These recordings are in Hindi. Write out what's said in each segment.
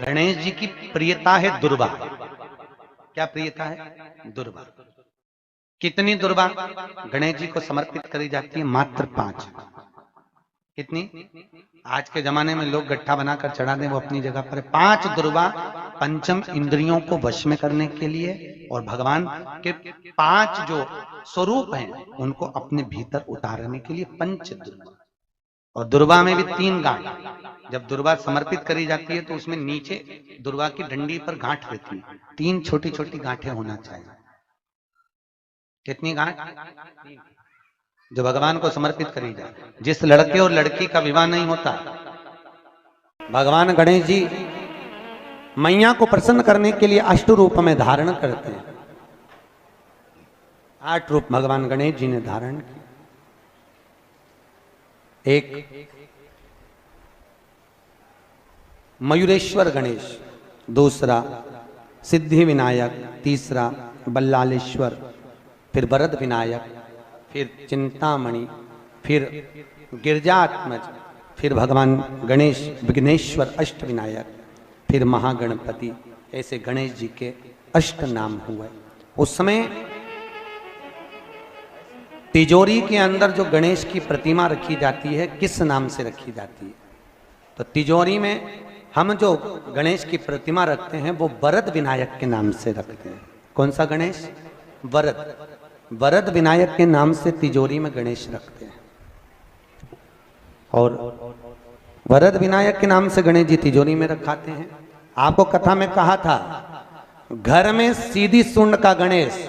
गणेश जी की प्रियता है दुर्वा। क्या प्रियता है? दुर्वा। कितनी दुर्वा गणेश जी को समर्पित करी जाती है? मात्र 5। कितनी? आज के जमाने में लोग गट्ठा बनाकर चढ़ा दें, वो अपनी जगह पर 5 दुर्वा पंचम इंद्रियों को वश में करने के लिए और भगवान के 5 जो स्वरूप हैं उनको अपने भीतर उतारने के लिए 5 दुर्वा। और दुर्वा में भी 3 गांठ। जब दुर्वा समर्पित करी जाती है तो उसमें नीचे दुर्वा की डंडी पर गांठ रहती है, 3 छोटी छोटी गांठें होना चाहिए। कितनी गांठ? जो भगवान को समर्पित करी जाए। जिस लड़के और लड़की का विवाह नहीं होता, भगवान गणेश जी मैया को प्रसन्न करने के लिए 8 रूप में धारण करते हैं। 8 रूप भगवान गणेश जी ने धारण किए। एक मयूरेश्वर गणेश, दूसरा सिद्धि विनायक, तीसरा बल्लालेश्वर, फिर वरद विनायक, फिर चिंतामणि, फिर गिरजात्मज, फिर भगवान गणेश विघ्नेश्वर अष्ट विनायक, फिर महागणपति। ऐसे गणेश जी के 8 नाम हुए। उस समय तिजोरी के अंदर जो गणेश की प्रतिमा रखी जाती है, किस नाम से रखी जाती है? तो तिजोरी में हम जो गणेश की प्रतिमा रखते हैं वो वरद विनायक के नाम से रखते हैं। कौन सा गणेश? वरद। वरद विनायक के नाम से तिजोरी में गणेश रखते हैं। और वरद विनायक के नाम से गणेश जी तिजोरी में रखाते हैं। आपको कथा में कहा था, घर में सीधी सूंड का गणेश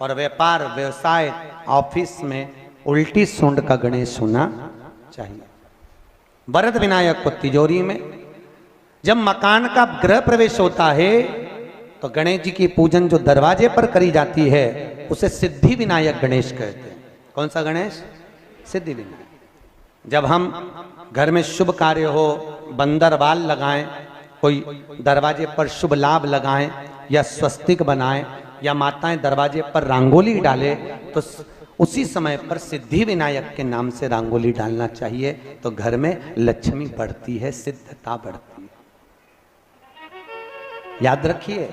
और व्यापार व्यवसाय ऑफिस में उल्टी सूंड का गणेश होना चाहिए। वरद विनायक को तिजोरी में। जब मकान का गृह प्रवेश होता है तो गणेश जी की पूजन जो दरवाजे पर करी जाती है उसे सिद्धि विनायक गणेश कहते हैं। कौन सा गणेश? सिद्धि विनायक। जब हम घर में शुभ कार्य हो, बंदर बाल लगाएं, कोई दरवाजे पर शुभ लाभ लगाएं या स्वस्तिक बनाएं या माताएं दरवाजे पर रंगोली डाले तो उसी समय पर सिद्धि विनायक के नाम से रंगोली डालना चाहिए। तो घर में लक्ष्मी बढ़ती है, सिद्धता बढ़ती है। याद रखिए,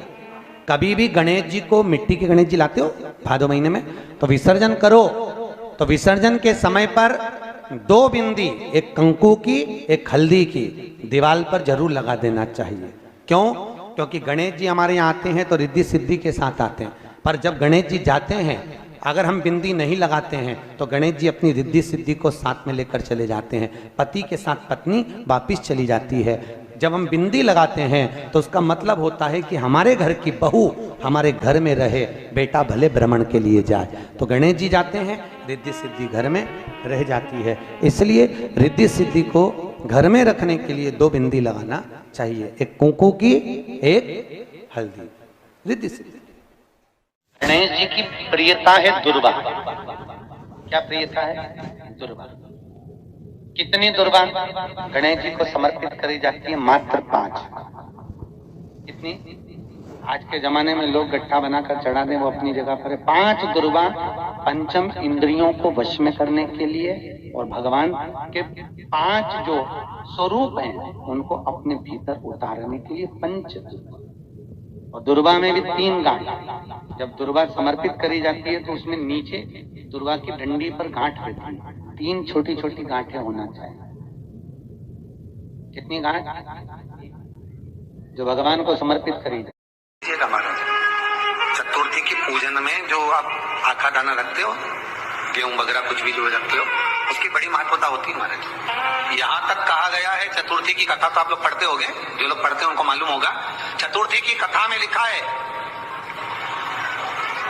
कभी भी गणेश जी को, मिट्टी के गणेश जी लाते हो भादो महीने में, तो विसर्जन करो तो विसर्जन के समय पर 2 बिंदी, एक कंकु की एक हल्दी की, दीवार पर जरूर लगा देना चाहिए। क्यों? क्योंकि गणेश जी हमारे यहाँ आते हैं तो रिद्धि सिद्धि के साथ आते हैं। पर जब गणेश जी जाते हैं, अगर हम बिंदी नहीं लगाते हैं तो गणेश जी अपनी रिद्धि सिद्धि को साथ में लेकर चले जाते हैं। पति के साथ पत्नी वापिस चली जाती है। जब हम बिंदी लगाते हैं तो उसका मतलब होता है कि हमारे घर की बहू हमारे घर में रहे, बेटा भले भ्रमण के लिए जाए। तो गणेश जी जाते हैं, रिद्धि सिद्धि घर में रह जाती है। इसलिए रिद्धि सिद्धि को घर में रखने के लिए 2 बिंदी लगाना चाहिए, एक कुंकू की, एक हल्दी। रिद्धि सिद्धि। गणेश जी की प्रियता है दुर्वा। क्या प्रियता है? दुर्वा। कितनी दुर्वा गणेश जी को समर्पित करी जाती है? मात्र 5। कितनी? आज के जमाने में लोग गट्ठा बनाकर चढ़ा दें, वो अपनी जगह पर 5 दुर्वा पंचम इंद्रियों को वश में करने के लिए और भगवान के 5 जो स्वरूप हैं उनको अपने भीतर उतारने के लिए 5 दुर्वा। और दुर्वा में भी 3 गांठ। जब दुर्वा समर्पित करी जाती है तो उसमें नीचे दुर्वा की डंडी पर गांठ रहती है, 3 छोटी छोटी गांठें होना चाहिए। कितनी गांठ? जो भगवान को समर्पित करी जाती है। चतुर्थी की पूजन में जो आप आखा दाना रखते हो, गेहूं वगैरह कुछ भी जो रखते हो, उसकी बड़ी महत्वता होती है महाराज। यहाँ तक कहा गया है, चतुर्थी की कथा तो आप लोग पढ़ते होंगे, जो लोग पढ़ते हैं उनको मालूम होगा। चतुर्थी की कथा में लिखा है,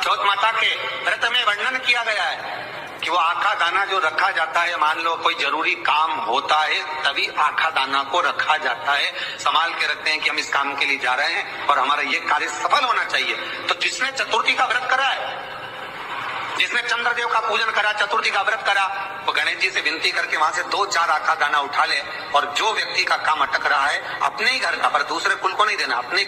चौथ माता के व्रत में वर्णन किया गया है कि वो आखा दाना जो रखा जाता है, मान लो कोई जरूरी काम होता है तभी आखा दाना को रखा जाता है, संभाल के रखते हैं कि हम इस काम के लिए जा रहे हैं और हमारा ये कार्य सफल होना चाहिए। तो जिसने चतुर्थी का व्रत करा है, जिसने चंद्रदेव का पूजन करा, चतुर्थी का व्रत करा, वो गणेश जी से विनती करके वहां से 2-4 आखा दाना उठा ले। और जो व्यक्ति का काम अटक रहा है अपने ही घर का, पर दूसरे कुल को नहीं देना, अपने